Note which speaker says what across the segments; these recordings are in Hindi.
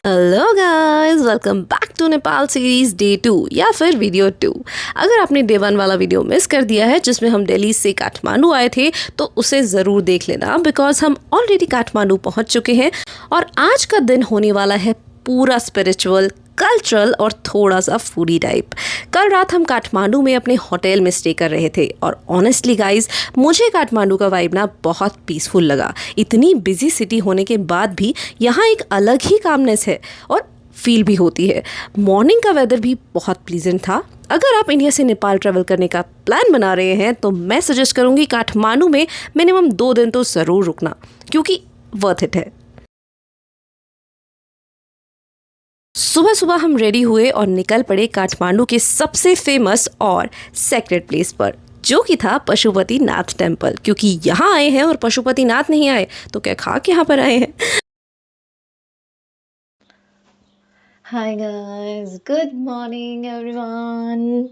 Speaker 1: Hello guys, welcome back to Nepal series day 2 या फिर वीडियो 2। अगर आपने डे 1 वाला वीडियो मिस कर दिया है जिसमें हम दिल्ली से काठमांडू आए थे तो उसे ज़रूर देख लेना, बिकॉज हम ऑलरेडी काठमांडू पहुंच चुके हैं और आज का दिन होने वाला है पूरा स्पिरिचुअल, कल्चरल और थोड़ा सा फूडी टाइप। कल रात हम काठमांडू में अपने होटल में स्टे कर रहे थे और ऑनेस्टली गाइस, मुझे काठमांडू का वाइब ना बहुत पीसफुल लगा। इतनी बिजी सिटी होने के बाद भी यहाँ एक अलग ही कामनेस है और फील भी होती है। मॉर्निंग का वेदर भी बहुत प्लीजेंट था। अगर आप इंडिया से नेपाल ट्रैवल करने का प्लान बना रहे हैं तो मैं सजेस्ट करूँगी काठमांडू में मिनिमम 2 दिन तो ज़रूर रुकना, क्योंकि वर्थ इट है। सुबह सुबह हम रेडी हुए और निकल पड़े काठमांडू के सबसे फेमस और सेक्रेड प्लेस पर, जो कि था पशुपतिनाथ टेम्पल। क्योंकि यहाँ आए हैं और पशुपतिनाथ नहीं आए तो क्या खा के यहाँ पर आए हैं। Hi guys, good morning everyone.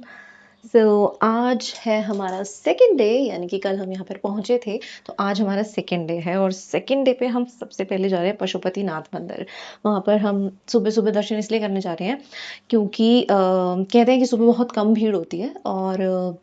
Speaker 1: आज है हमारा सेकेंड डे, यानी कि कल हम यहाँ पर पहुँचे थे तो आज हमारा सेकेंड डे है और सेकेंड डे पे हम सबसे पहले जा रहे हैं पशुपतिनाथ मंदिर। वहाँ पर हम सुबह सुबह दर्शन इसलिए करने जा रहे हैं क्योंकि कहते हैं कि सुबह बहुत कम भीड़ होती है और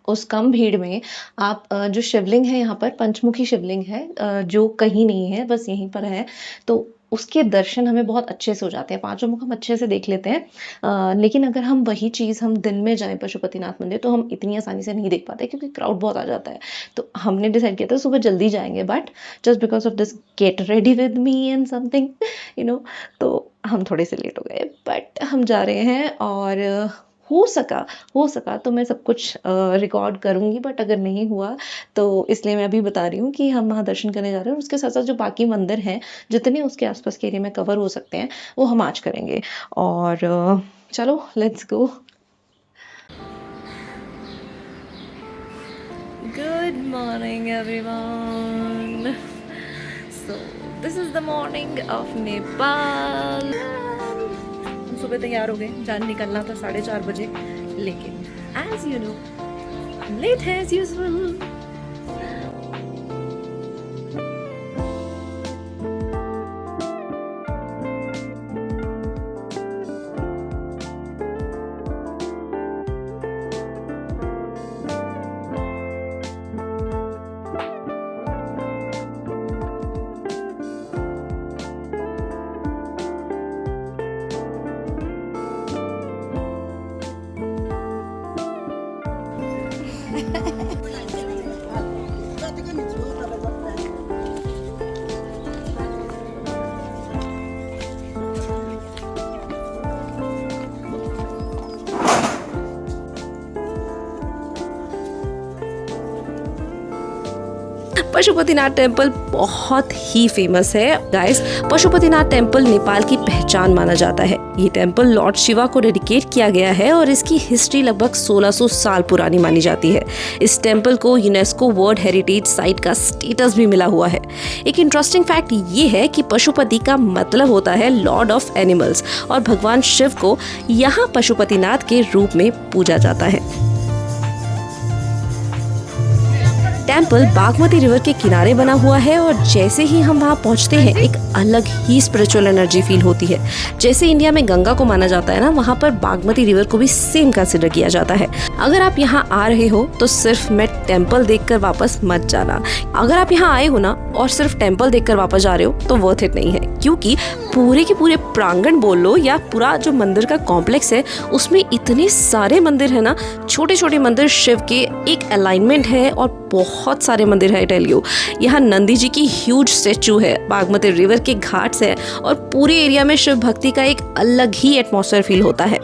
Speaker 1: उस कम भीड़ में आप जो शिवलिंग है यहाँ पर, पंचमुखी शिवलिंग है जो कहीं नहीं है, बस यहीं पर है, तो उसके दर्शन हमें बहुत अच्छे से हो जाते हैं। 5 मुख हम अच्छे से देख लेते हैं। लेकिन अगर हम वही चीज़ हम दिन में जाएं पशुपतिनाथ मंदिर तो हम इतनी आसानी से नहीं देख पाते क्योंकि क्राउड बहुत आ जाता है। तो हमने डिसाइड किया था सुबह जल्दी जाएंगे, but just because of this get ready with me and something तो हम थोड़े से लेट हो गए, बट हम जा रहे हैं और हो सका तो मैं सब कुछ रिकॉर्ड करूँगी, बट अगर नहीं हुआ तो इसलिए मैं अभी बता रही हूँ कि हम वहाँ दर्शन करने जा रहे हैं और उसके साथ साथ जो बाकी मंदिर हैं, जितने उसके आसपास के एरिया में कवर हो सकते हैं, वो हम आज करेंगे। और चलो let's go. Good morning everyone. So this is the morning of Nepal. सुबह तैयार हो गए, जान निकलना था 4:30 बजे, लेकिन एज यू नो लेट है एज यूजुअल। पशुपतिनाथ टेम्पल बहुत ही फेमस है गाइस। पशुपतिनाथ टेम्पल नेपाल की पहचान माना जाता है। ये टेम्पल लॉर्ड शिवा को डेडिकेट किया गया है और इसकी हिस्ट्री लगभग 1600 साल पुरानी मानी जाती है। इस टेम्पल को यूनेस्को वर्ल्ड हेरिटेज साइट का स्टेटस भी मिला हुआ है। एक इंटरेस्टिंग फैक्ट ये है कि पशुपति का मतलब होता है लॉर्ड ऑफ एनिमल्स और भगवान शिव को यहाँ पशुपतिनाथ के रूप में पूजा जाता है। टेम्पल बागमती रिवर के किनारे बना हुआ है और जैसे ही हम वहाँ पहुँचते हैं एक अलग ही स्पिरिचुअल एनर्जी फील होती है। जैसे इंडिया में गंगा को माना जाता है ना, वहाँ पर बागमती रिवर को भी सेम कंसिडर किया जाता है। अगर आप यहाँ आ रहे हो तो सिर्फ मैं टेम्पल देखकर वापस मत जाना। अगर आप यहाँ आए हो ना और सिर्फ टेम्पल देखकर वापस जा रहे हो तो वर्थ इट नहीं है, क्योंकि पूरे के पूरे प्रांगण बोल लो या पूरा जो मंदिर का कॉम्प्लेक्स है उसमें इतने सारे मंदिर है ना, छोटे छोटे मंदिर शिव के एक अलाइनमेंट है और बहुत सारे मंदिर है। टेल यू, यहाँ नंदी जी की ह्यूज स्टैचू है, बागमती रिवर के घाट्स है और पूरे एरिया में शिव भक्ति का एक अलग ही एटमॉस्फेयर फील होता है।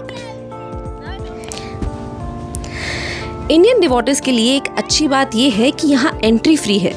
Speaker 1: इंडियन डिवोटीज के लिए एक अच्छी बात यह है कि यहाँ एंट्री फ्री है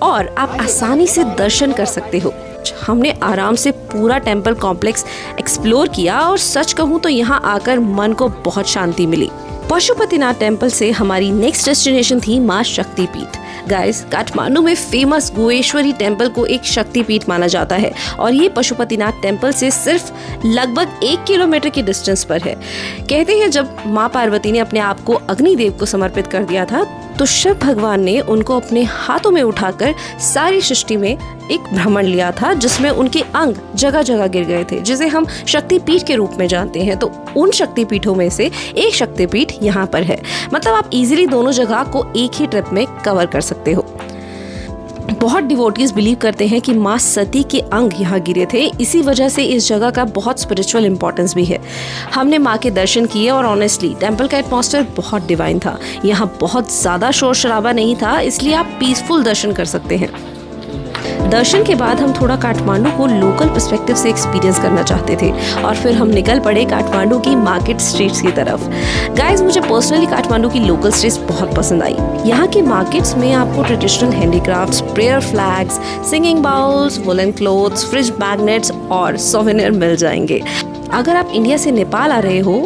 Speaker 1: और आप आसानी से दर्शन कर सकते हो। हमने आराम से पूरा टेम्पल कॉम्प्लेक्स एक्सप्लोर किया और सच कहूँ तो यहाँ आकर मन को बहुत शांति मिली। पशुपतिनाथ टेम्पल से हमारी नेक्स्ट डेस्टिनेशन थी माँ शक्तिपीठ। गाइस, काठमांडू में फेमस गुहेश्वरी टेम्पल को एक शक्तिपीठ माना जाता है और ये पशुपतिनाथ टेम्पल से सिर्फ लगभग 1 किलोमीटर की डिस्टेंस पर है। कहते हैं जब माँ पार्वती ने अपने आप को अग्निदेव को समर्पित कर दिया था
Speaker 2: तो शिव भगवान ने उनको अपने हाथों में उठाकर सारी सृष्टि में एक भ्रमण लिया था, जिसमें उनके अंग जगह जगह गिर गए थे, जिसे हम शक्तिपीठ के रूप में जानते हैं। तो उन शक्तिपीठों में से एक शक्तिपीठ यहाँ पर है। मतलब आप इजीली दोनों जगह को एक ही ट्रिप में कवर कर सकते हो। बहुत डिवोटीज बिलीव करते हैं कि माँ सती के अंग यहाँ गिरे थे, इसी वजह से इस जगह का बहुत स्पिरिचुअल इंपॉर्टेंस भी है। हमने माँ के दर्शन किए और ऑनेस्टली टेम्पल का एटमॉस्फेयर बहुत डिवाइन था। यहाँ बहुत ज़्यादा शोर शराबा नहीं था, इसलिए आप पीसफुल दर्शन कर सकते हैं। दर्शन के बाद हम थोड़ा काठमांडू को लोकल पर्सपेक्टिव से एक्सपीरियंस करना चाहते थे और फिर हम निकल पड़े काठमांडू की मार्केट स्ट्रीट्स की तरफ। गाइस, मुझे पर्सनली काठमांडू की लोकल स्ट्रीट्स बहुत पसंद आई। यहाँ के मार्केट्स में आपको traditional handicrafts, prayer flags, singing bowls, woollen clothes, fridge magnets और सोवेनियर मिल जाएंगे। अगर आप इंडिया से नेपाल आ रहे हो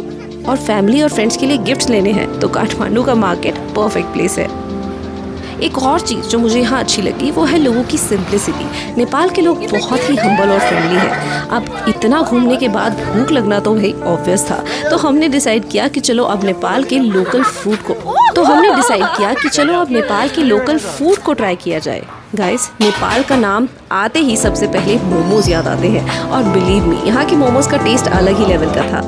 Speaker 2: और फैमिली और फ्रेंड्स के लिए गिफ्ट्स लेने हैं तो काठमांडू का मार्केट परफेक्ट प्लेस है। एक और चीज़ जो मुझे यहाँ अच्छी लगी वो है लोगों की सिंप्लिसिटी। नेपाल के लोग बहुत ही हम्बल और फ्रेंडली हैं। अब इतना घूमने के बाद भूख लगना तो भाई ऑब्वियस था, तो हमने डिसाइड किया कि चलो अब नेपाल के लोकल फूड को ट्राई किया जाए। गाइस, नेपाल का नाम आते ही सबसे पहले मोमोज याद आते हैं और बिलीव मी, यहाँ के मोमोज का टेस्ट अलग ही लेवल का था।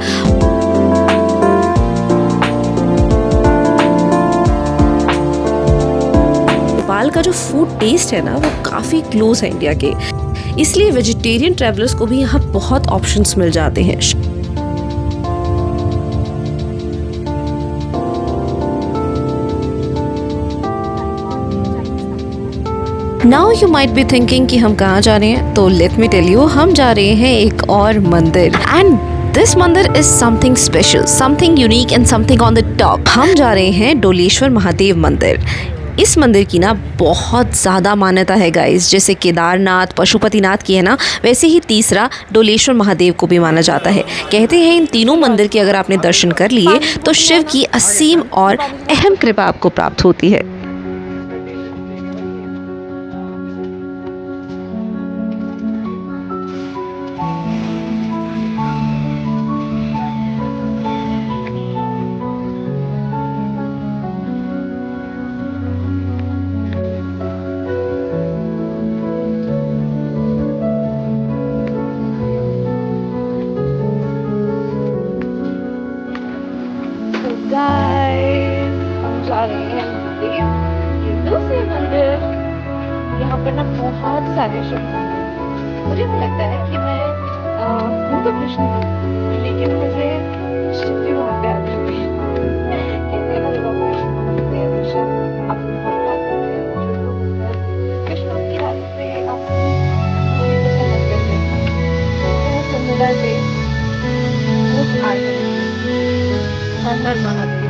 Speaker 2: नेपाल का जो फूड टेस्ट है ना वो काफ़ी क्लोज है इंडिया के, इसलिए वेजिटेरियन ट्रैवलर्स को भी यहाँ बहुत ऑप्शंस मिल जाते हैं। Now you might be thinking कि हम कहाँ जा रहे हैं, तो लेट मी टेल यू, हम जा रहे हैं एक और मंदिर एंड दिस मंदिर is something special, something unique and something on the top. हम जा रहे हैं डोलेश्वर महादेव मंदिर। इस मंदिर की ना बहुत ज़्यादा मान्यता है गाइस। जैसे केदारनाथ, पशुपतिनाथ की है ना, वैसे ही तीसरा डोलेश्वर महादेव को भी माना जाता है। कहते हैं इन तीनों मंदिर के अगर आपने दर्शन कर लिए तो शिव की असीम और अहम कृपा आपको प्राप्त होती है। हम जा रहे हैं ये दूसरे मंदिर। यहाँ पर ना बहुत सारे शिव, मुझे तो लगता है कि मैं हूँ तो कृष्ण लेकिन मुझे शिव भी वहाँ पे आ चुकी है। कहते हैं ना जब आप कृष्ण होते हैं तो शिव आपको बहुत कृष्ण की रात से आपको पसंद करते हैं। सुंदर से वो हर महादेव।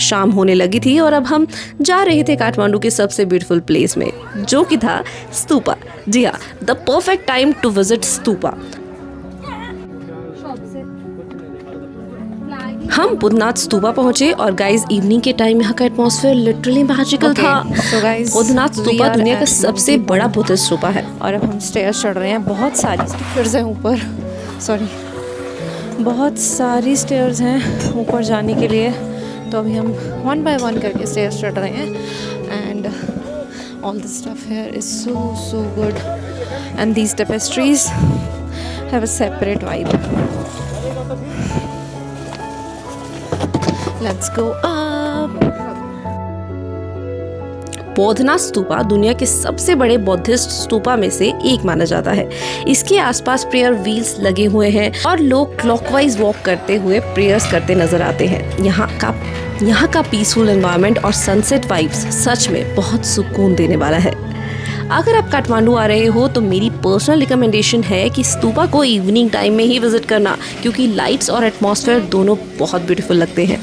Speaker 2: शाम होने लगी थी और अब हम जा रहे थे काठमांडू के सबसे ब्यूटीफुल प्लेस में, जो कि था स्तूपा। जी हाँ, the perfect time to visit stupa. हम बुद्धनाथ स्तूपा पहुंचे और गाइस इवनिंग के टाइम यहाँ का एटमॉस्फेयर लिटरली मैजिकल था।
Speaker 1: so guys,
Speaker 2: बुद्धनाथ स्तूपा दुनिया का
Speaker 1: at
Speaker 2: सबसे बड़ा बुद्धिस्ट स्तूपा है।
Speaker 1: और अब हम स्टेयर्स चढ़ रहे हैं। बहुत सारी स्टेयर्स हैं ऊपर, सॉरी बहुत सारी स्टेयर्स हैं ऊपर जाने के लिए। तो अभी हम 1 by 1 करके स्टेयर्स चढ़ रहे हैं and all this stuff here is so good and these tapestries have a separate vibe. Let's go up.
Speaker 2: Boudhanath stupa दुनिया के सबसे बड़े बौद्धिस्ट स्तूपा में से एक माना जाता है। इसके आसपास प्रेयर व्हील्स लगे हुए हैं और लोग क्लॉकवाइज वॉक करते हुए प्रेयर्स करते नजर आते हैं। यहाँ का पीसफुल एनवायरनमेंट और सनसेट वाइब्स सच में बहुत सुकून देने वाला है। अगर आप काठमांडू आ रहे हो तो मेरी पर्सनल रिकमेंडेशन है कि स्तूपा को इवनिंग टाइम में ही विजिट करना, क्योंकि लाइट्स और एटमॉस्फेयर दोनों बहुत ब्यूटीफुल लगते हैं।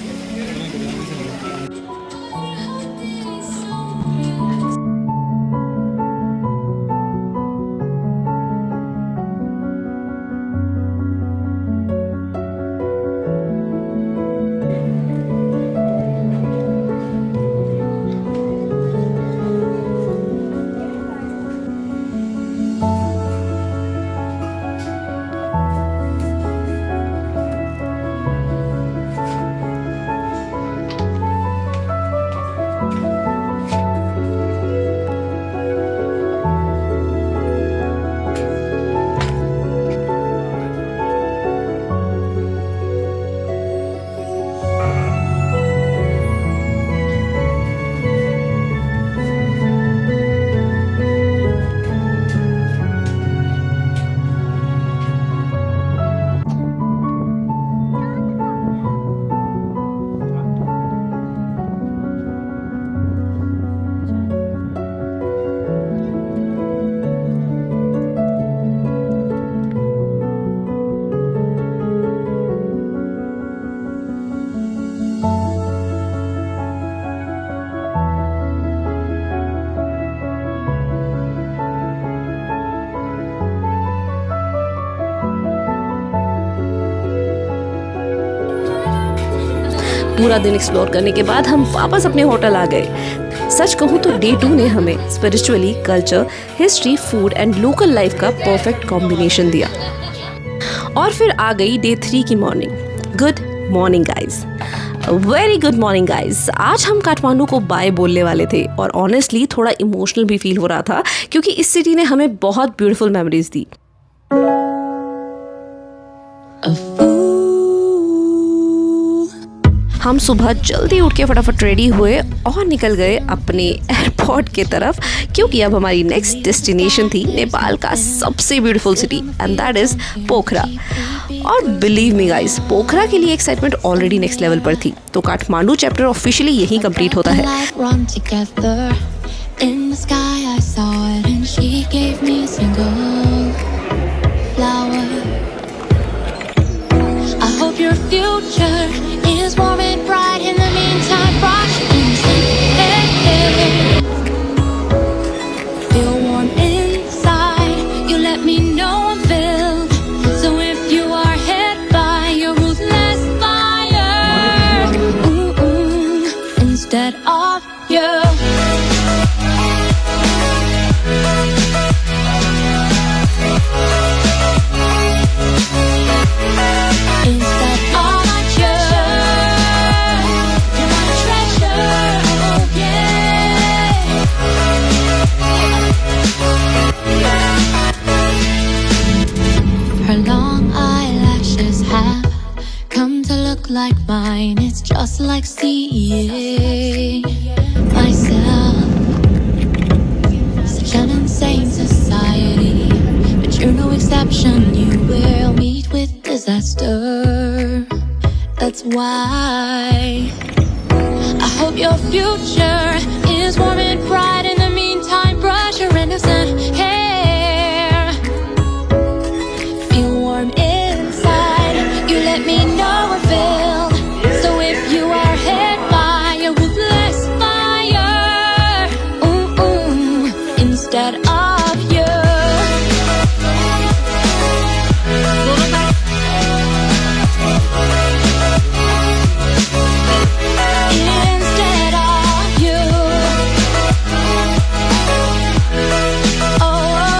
Speaker 2: पूरा दिन एक्सप्लोर करने के बाद हम वापस अपने होटल आ गए। सच कहूँ तो डे 2 ने हमें spiritually, culture, history, food and local life का परफेक्ट कॉम्बिनेशन दिया। और फिर आ गई डे 3 की morning. Good morning guys, very good morning guys. आज हम काठमांडू को बाय बोलने वाले थे और ऑनेस्टली थोड़ा इमोशनल भी फील हो रहा था, क्योंकि इस सिटी ने हमें बहुत ब्यूटीफुल मेमोरीज दी। हम सुबह जल्दी उठ के फटाफट रेडी हुए और निकल गए अपने एयरपोर्ट के तरफ, क्योंकि अब हमारी नेक्स्ट डेस्टिनेशन थी नेपाल का सबसे beautiful city and that is Pokhara. और बिलीव मी गाइस, पोखरा के लिए एक्साइटमेंट ऑलरेडी नेक्स्ट लेवल पर थी। तो काठमांडू चैप्टर ऑफिशियली यही कंप्लीट होता है।
Speaker 3: Your future is warm and bright. In the meantime, brush inside. Feel warm inside. You let me know I'm filled. So if you are hit by your ruthless fire, instead of you. Like mine, it's just like seeing myself. Such an insane society, but you're no exception. You will meet with disaster. That's why I hope your future is warm and bright. In the meantime, brush your innocent hair. Feel warm inside. You let me know I'm filled. That